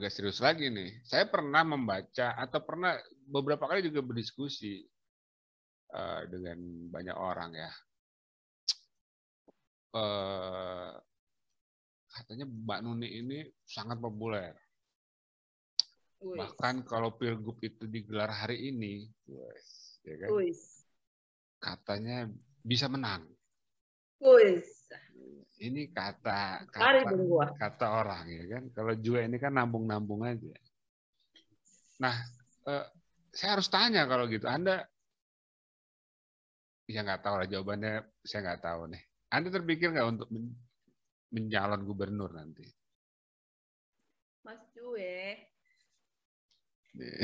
agak serius lagi nih. Saya pernah membaca atau pernah beberapa kali juga berdiskusi dengan banyak orang ya. Katanya Mbak Nuni ini sangat populer. Bahkan kalau Pilgub itu digelar hari ini, ya kan, katanya bisa menang. Ini kata orang ya kan. Kalau Jue ini kan nambung-nambung aja. Nah, saya harus tanya kalau gitu. Anda, ya nggak tahu lah jawabannya. Saya nggak tahu nih. Anda terpikir nggak untuk mencalon gubernur nanti? Mas Jue,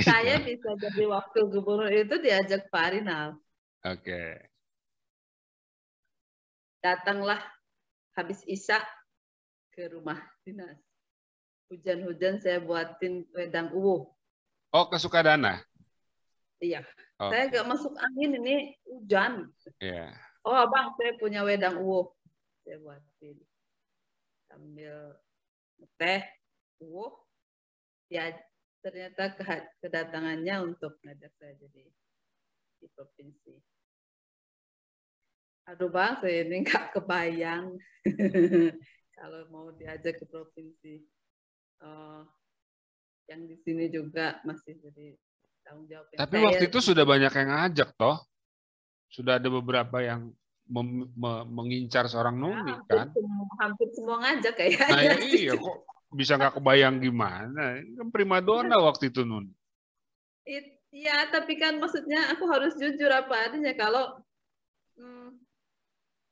saya bisa jadi wakil gubernur itu diajak Pak Rinal. Oke. Datanglah habis Isya ke rumah dinas. Hujan-hujan saya buatin wedang uwu. Oh, ke Sukadana? Iya. Okay. Saya nggak masuk angin, ini hujan. Yeah. Oh, abang, saya punya wedang uwu. Saya buatin. Sambil teh uwu. Ya, ternyata kedatangannya untuk ngajak saya jadi di provinsi. Aduh bang, saya ini nggak kebayang kalau mau diajak ke provinsi. Yang di sini juga masih jadi tanggung jawab. Tapi waktu itu sudah banyak yang ngajak toh, sudah ada beberapa yang mengincar seorang Nuni kan? Hampir semua ngajak kayaknya. Nah iya kok bisa nggak kebayang gimana? Kan primadona waktu itu Nuni. Iya, tapi kan maksudnya aku harus jujur apa adanya kalau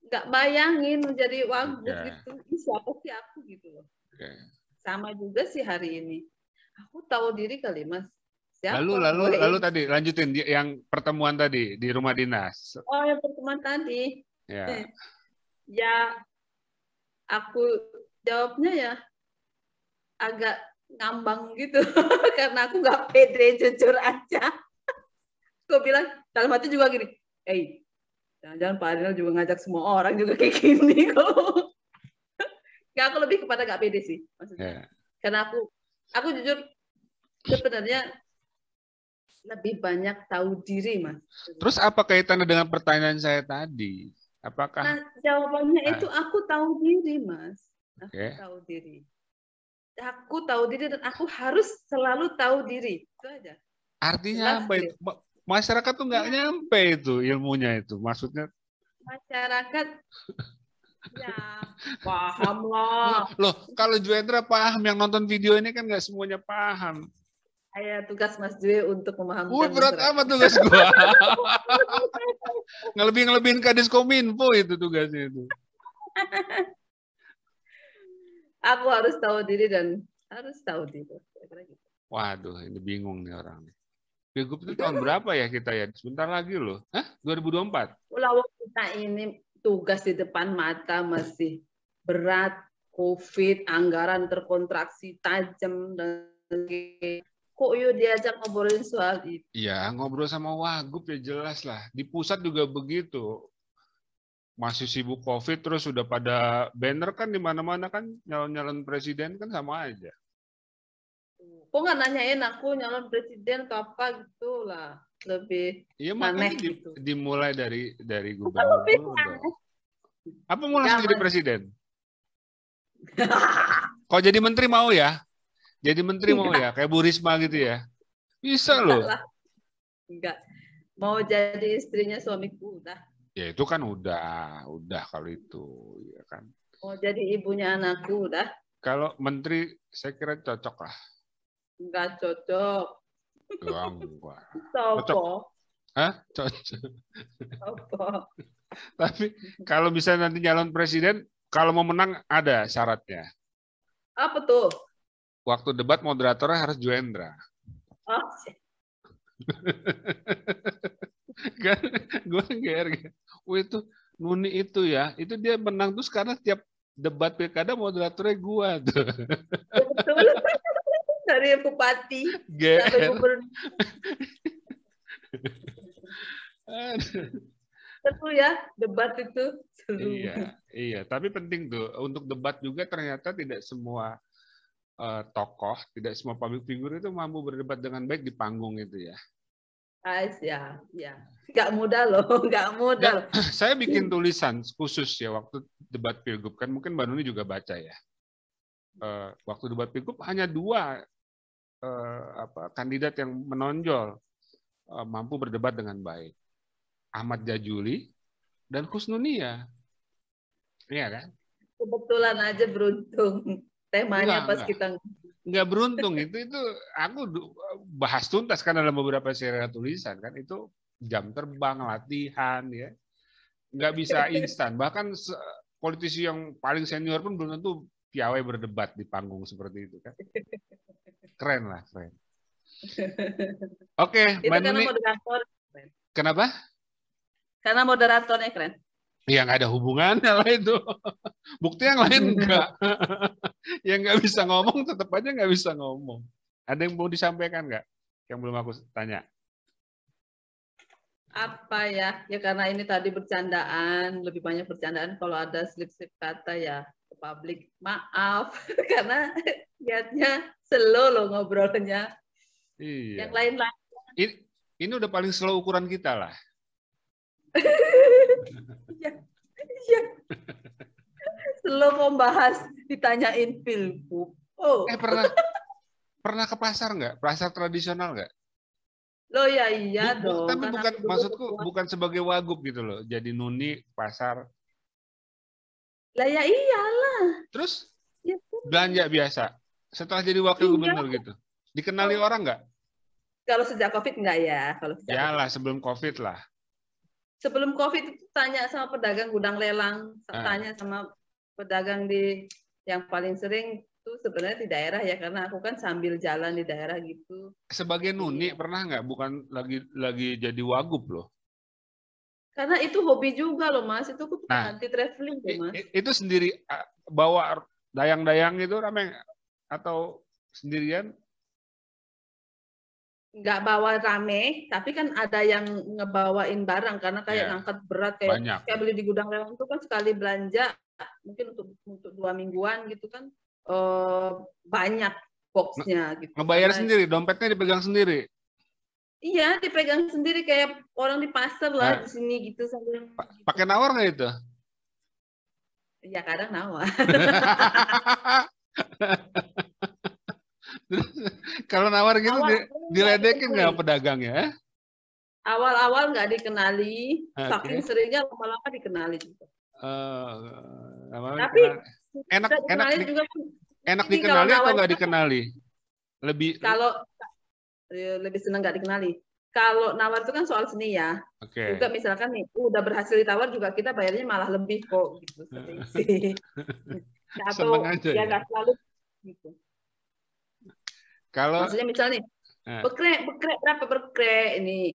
nggak bayangin menjadi wagub gitu, siapa sih aku gitu loh. Sama juga sih hari ini. Aku tahu diri kali Mas. Siapa? Lalu tadi lanjutin yang pertemuan tadi di rumah dinas. Oh, yang pertemuan tadi. Ya. Ya, aku jawabnya ya agak ngambang gitu karena aku nggak pede, jujur aja. Aku bilang dalam hati juga gini, jangan-jangan Pak Rinal juga ngajak semua orang juga kayak gini kok. Nggak, aku lebih kepada nggak pede sih maksudnya. Karena aku jujur sebenarnya lebih banyak tahu diri Mas. Terus apa kaitannya dengan pertanyaan saya tadi? Apakah? Nah, jawabannya itu aku tahu diri Mas. Aku tahu diri. Aku tahu diri dan aku harus selalu tahu diri. Itu aja. Artinya apa itu? Masyarakat tuh nggak nyampe itu ilmunya itu. Maksudnya masyarakat ya paham lah. Loh, kalau Juendra paham, yang nonton video ini kan nggak semuanya paham. Tugas Mas Jue untuk memahamkan berat amat tugas gua. Ngelebih-ngelebihin Kadiskominfo itu tugasnya itu. Aku harus tahu diri dan harus tahu diri. Waduh, ini bingung nih orang. Pilgub itu tahun berapa ya kita ya? Sebentar lagi loh. Hah? 2024? Kalau kita ini tugas di depan mata masih berat, COVID, anggaran terkontraksi tajam, dan kok yuk diajak ngobrolin soal itu. Iya, ngobrol sama Wagub ya jelas lah. Di pusat juga begitu. Masih sibuk COVID terus sudah pada banner kan di mana-mana kan nyalon-nyalon presiden kan sama aja. Kok nggak nanyain aku nyalon presiden atau apa gitu lah, lebih makanya gitu. Dimulai dari gubernur dulu dong. Apa mau langsung jadi presiden? Kok jadi menteri mau ya? Jadi menteri mau ya? Kayak Bu Risma gitu ya? Bisa loh. Enggak. Mau jadi istrinya suamiku udah. Ya itu kan udah kalau itu ya kan. Mau jadi ibunya anakku udah. Kalau menteri saya kira cocok lah. Enggak cocok. Enggak. Cocok. Hah? Cocok. Tapi kalau bisa nanti nyalon presiden, kalau mau menang ada syaratnya. Apa tuh? Waktu debat moderatornya harus Juendra. Oh. Kan gue GR. Itu Nuni itu ya, itu dia menang terus karena tiap debat pilkada moderatornya gue tuh. Betul. Dari bupati sampai gubernur. Seru ya debat itu. Seru. Iya. Tapi penting tuh untuk debat juga ternyata tidak semua tokoh, tidak semua public figure itu mampu berdebat dengan baik di panggung itu ya. Ya. Nggak mudah loh, nggak mudah loh. Saya bikin tulisan khusus ya waktu debat Pilgub, kan mungkin Mbak Nuni juga baca ya. Waktu debat Pilgub hanya 2 kandidat yang menonjol mampu berdebat dengan baik. Ahmad Jajuli dan Kusnunia. Iya kan? Kebetulan aja beruntung. Temanya pas kita nggak beruntung itu aku bahas tuntas kan dalam beberapa seri tulisan kan, itu jam terbang, latihan ya, nggak bisa instan. Bahkan politisi yang paling senior pun belum tentu piawai berdebat di panggung seperti itu kan. Keren lah, keren. Oke, Mbak Nuni. Kenapa? Karena moderatornya keren. Ya nggak ada hubungannya lah itu. Bukti yang lain enggak. Yang nggak bisa ngomong tetap aja nggak bisa ngomong. Ada yang mau disampaikan nggak? Yang belum aku tanya. Apa ya? Ya karena ini tadi bercandaan, lebih banyak bercandaan. Kalau ada slip-slip kata ya ke publik, maaf. Karena lihatnya slow loh ngobrolnya. Iya. Yang lain-lain. Ini udah paling slow ukuran kita lah. Iya. Slow membahas, ditanyain Pilgub. Pernah ke pasar nggak? Pasar tradisional nggak? Loh ya iya dong. Tapi bukan, maksudku bukan sebagai wagub gitu loh. Jadi Nuni pasar. Lah ya iyalah. Terus belanja biasa. Setelah jadi wakil gubernur gitu. Dikenali orang nggak? Kalau sejak COVID nggak ya. Yalah, sebelum COVID lah. Sebelum COVID itu tanya sama pedagang gudang lelang, tanya sama pedagang yang paling sering itu sebenarnya di daerah ya, karena aku kan sambil jalan di daerah gitu. Sebagai Nuni pernah nggak? Bukan lagi jadi wagub loh. Karena itu hobi juga loh Mas, itu aku anti traveling loh Mas. Itu sendiri bawa dayang-dayang itu ramai atau sendirian? Nggak bawa rame, tapi kan ada yang ngebawain barang karena kayak ngangkat berat kayak beli di gudang lelang itu kan sekali belanja mungkin untuk 2 mingguan gitu kan banyak boxnya gitu. Ngebayar sendiri, dompetnya dipegang sendiri. Iya, dipegang sendiri kayak orang di pasar lah di sini gitu sambil. Pakai nawar nggak itu? Ya kadang nawar. Kalau nawar gitu diledekin nggak pedagang ya? Awal-awal nggak dikenali, saking seringnya lama-lama dikenali juga. Tapi enak dikenali atau nggak dikenali? Kalau lebih senang nggak dikenali. Kalau nawar itu kan soal seni ya. Juga misalkan nih, udah berhasil ditawar juga kita bayarnya malah lebih kok gitu. Atau ya nggak selalu gitu. Kalau maksudnya misalnya nih, bekrek berapa bekrek ini?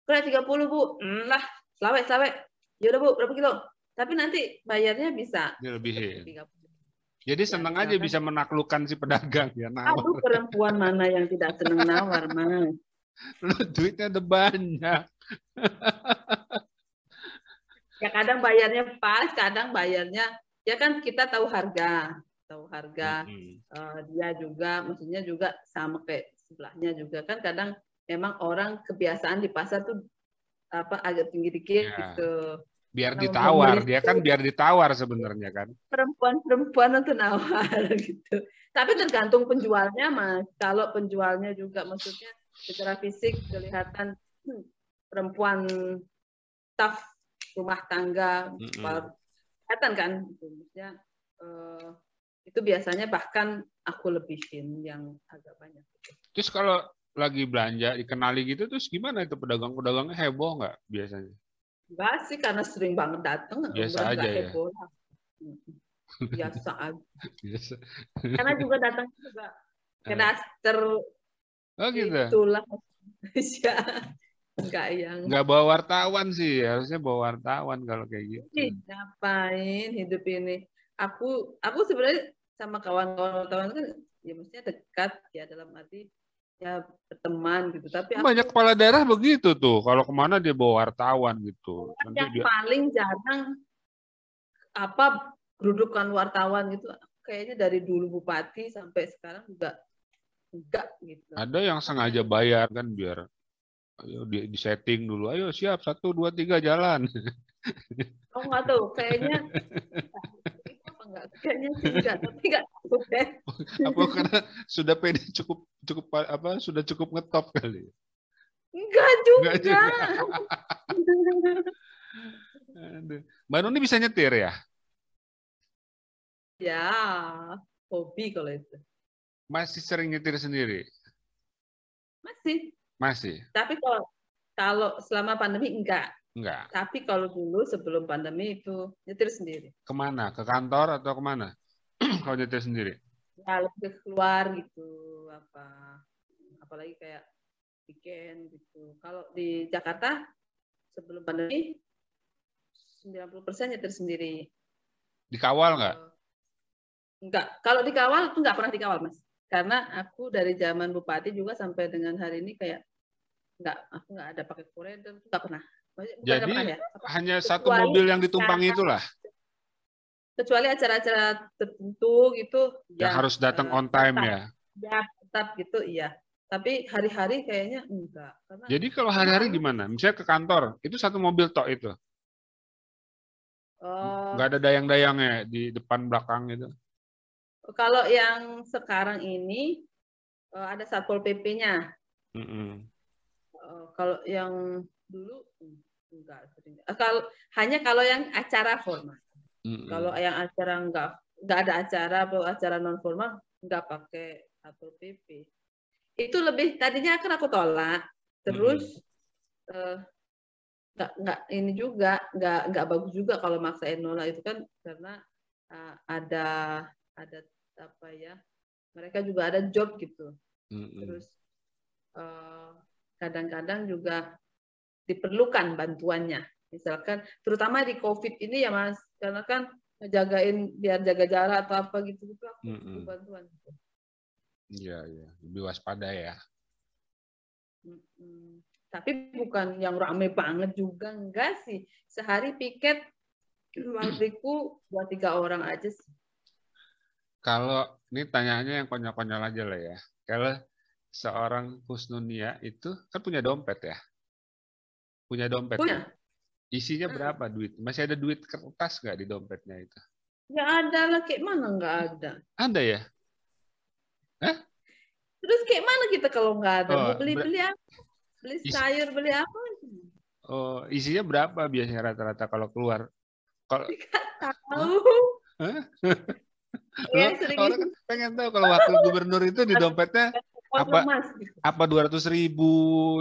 Bekrek 30 Bu. Lah, selawek. Ya udah Bu, berapa kilo? Tapi nanti bayarnya bisa dilebihin. Jadi senang aja bisa menaklukkan si pedagang ya nawar. Aduh, perempuan mana yang tidak senang nawar, Mas? Lu duitnya ada banyak. Ya kadang bayarnya pas, kadang bayarnya ya kan kita tahu harga. Dia juga maksudnya juga sama kayak sebelahnya juga kan kadang memang orang kebiasaan di pasar tuh agak tinggi dikit gitu. Biar ditawar, dia kan biar ditawar sebenarnya kan. Perempuan untuk nawar gitu. Tapi tergantung penjualnya Mas. Kalau penjualnya juga maksudnya secara fisik kelihatan perempuan staff rumah tangga, kelihatan kan? Maksudnya itu biasanya bahkan aku lebihin yang agak banyak. Terus kalau lagi belanja dikenali gitu, terus gimana itu pedagang-pedagangnya heboh nggak biasanya? Enggak sih, karena sering banget datang. Biasa aja ya? Heboh. Biasa aja. Karena juga datang juga klaster. Oh gitu? Itulah. Enggak bawa wartawan sih, harusnya bawa wartawan kalau kayak gitu. Ngapain hidup ini? Aku sebenarnya sama kawan-kawan wartawan kan ya mestinya dekat ya dalam arti ya berteman gitu. Tapi banyak kepala daerah begitu tuh, kalau kemana dia bawa wartawan gitu. Yang paling jarang apa kedudukan wartawan gitu, kayaknya dari dulu bupati sampai sekarang juga enggak gitu. Ada yang sengaja bayar kan biar ayo di setting dulu. Ayo siap 1, 2, 3 jalan. Oh nggak tahu, kayaknya itu apa enggak? Kayaknya sih enggak, tapi enggak tahu deh. Apa karena sudah pede cukup cukup apa sudah cukup ngetop kali. Enggak Enggak juga. juga. Aduh. Mbak Nuni bisa nyetir ya? Ya, hobi kalau itu. Masih sering nyetir sendiri? Masih. Masih? Tapi kalau kalau selama pandemi enggak. Enggak. Tapi kalau dulu sebelum pandemi itu nyetir sendiri. Kemana? Ke kantor atau kemana? Kalau nyetir sendiri? Ya lebih keluar gitu, apalagi kayak weekend gitu. Kalau di Jakarta sebelum pandemi 90% nyetir sendiri. Dikawal nggak? Enggak. Kalau dikawal itu enggak pernah dikawal, Mas. Karena aku dari zaman bupati juga sampai dengan hari ini kayak aku enggak ada pakai koridor, enggak pernah. Bukan enggak Jadi pernah ya. hanya satu mobil yang ditumpangi itulah kecuali acara-acara tertentu gitu yang ya harus datang on time ya. Ya tetap gitu iya. Tapi hari-hari kayaknya enggak. Karena Jadi kalau hari-hari gimana? Misalnya ke kantor, itu satu mobil tok itu. Nggak ada dayang-dayangnya di depan belakang itu. Kalau yang sekarang ini ada Satpol PP-nya. Kalau yang dulu enggak sering. Kalau yang acara formal. Kalau yang acara enggak ada acara atau acara non formal enggak pakai Satpol PP. Itu lebih tadinya kan aku tolak. Terus enggak ini juga enggak bagus juga kalau maksain nolak itu kan karena ada apa ya, mereka juga ada job gitu. Terus kadang-kadang juga diperlukan bantuannya. Misalkan terutama di COVID ini ya Mas, karena kan ngejagain biar jaga jarak atau apa gitu aku butuh bantuan. Iya, lebih waspada ya. Tapi bukan yang rame banget juga, enggak sih. Sehari piket wabriku 2-3 orang aja sih. Kalau ini tanyanya yang konyol-konyol aja lah ya. Kalau seorang Husnunia itu kan punya dompet ya? Punya dompet Punya? kan? Isinya berapa duit? Masih ada duit kertas nggak di dompetnya itu? Nggak ada lah, kayak mana nggak ada? Ada ya? Hah? Terus kayak mana kita kalau nggak ada? Mau Oh, beli-beli apa? Beli sayur, beli apa? oh, isinya berapa biasanya rata-rata kalau keluar? Kalau tahu. Loh, orang kan pengen tahu kalau wakil gubernur itu di dompetnya apa 200.000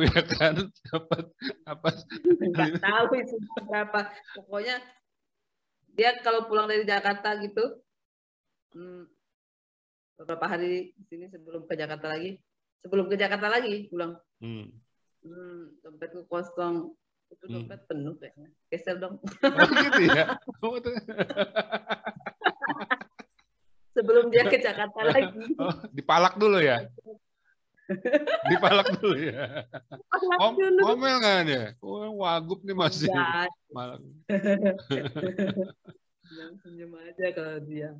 ya kan? Dapat apa? Nggak tahu itu berapa. Pokoknya dia kalau pulang dari Jakarta gitu, beberapa hari di sini sebelum ke Jakarta lagi pulang. Dompetku kosong. Itu dompet penuh kayaknya. Geser dong. Oh gitu ya. Sebelum dia ke Jakarta lagi. Oh, dipalak dulu ya. Dipalak dulu ya. Ngomel nggak dia? Oh, Wagub nih masih. Malah. Senyum aja kalau dia.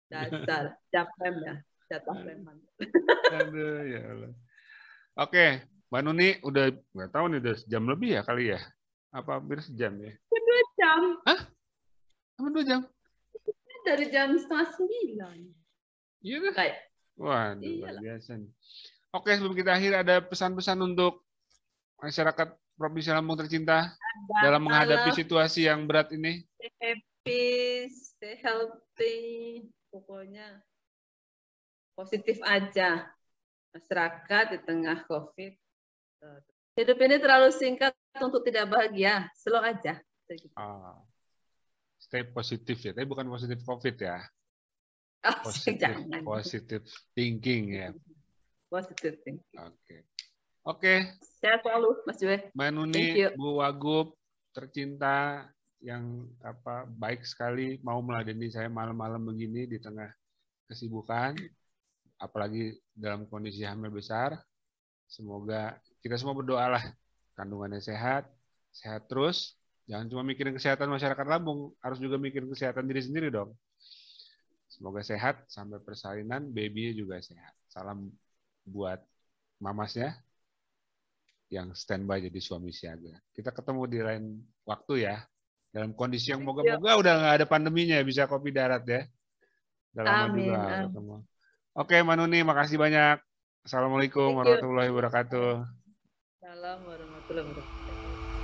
Dasar, capem ya. Jatah preman. Aduh, ya Allah. Oke, Mbak Nuni udah nggak tahu nih udah sejam lebih ya kali ya? Apa hampir sejam ya? 2 jam. Hah? Hampir 2 jam? Dari jam 8:30. Iya kan? Kayak. Waduh, luar biasa nih. Oke, sebelum kita akhir ada pesan-pesan untuk masyarakat Provinsi Lampung tercinta dalam menghadapi situasi yang berat ini. Stay happy, stay healthy, pokoknya positif aja. Masyarakat di tengah COVID. Hidup ini terlalu singkat untuk tidak bahagia. Slow aja. Stay positif ya, tapi bukan positif COVID ya. Positif thinking ya. Positive thinking. Oke. Sehat selalu, Mas Jue. Mbak Nuni, Bu Wagub tercinta yang baik sekali mau meladeni saya malam-malam begini di tengah kesibukan, apalagi dalam kondisi hamil besar. Semoga kita semua berdoalah kandungannya sehat, sehat terus, Jangan cuma mikirin kesehatan masyarakat Lampung, harus juga mikirin kesehatan diri sendiri dong. Semoga sehat sampai persalinan, baby juga sehat. Salam buat mamasnya yang standby jadi suami siaga. Kita ketemu di lain waktu ya. Dalam kondisi yang moga-moga udah nggak ada pandeminya, bisa kopi darat ya. Udah lama juga ketemu. Oke, Manuni, makasih banyak. Assalamualaikum warahmatullahi wabarakatuh. Assalamualaikum warahmatullahi wabarakatuh.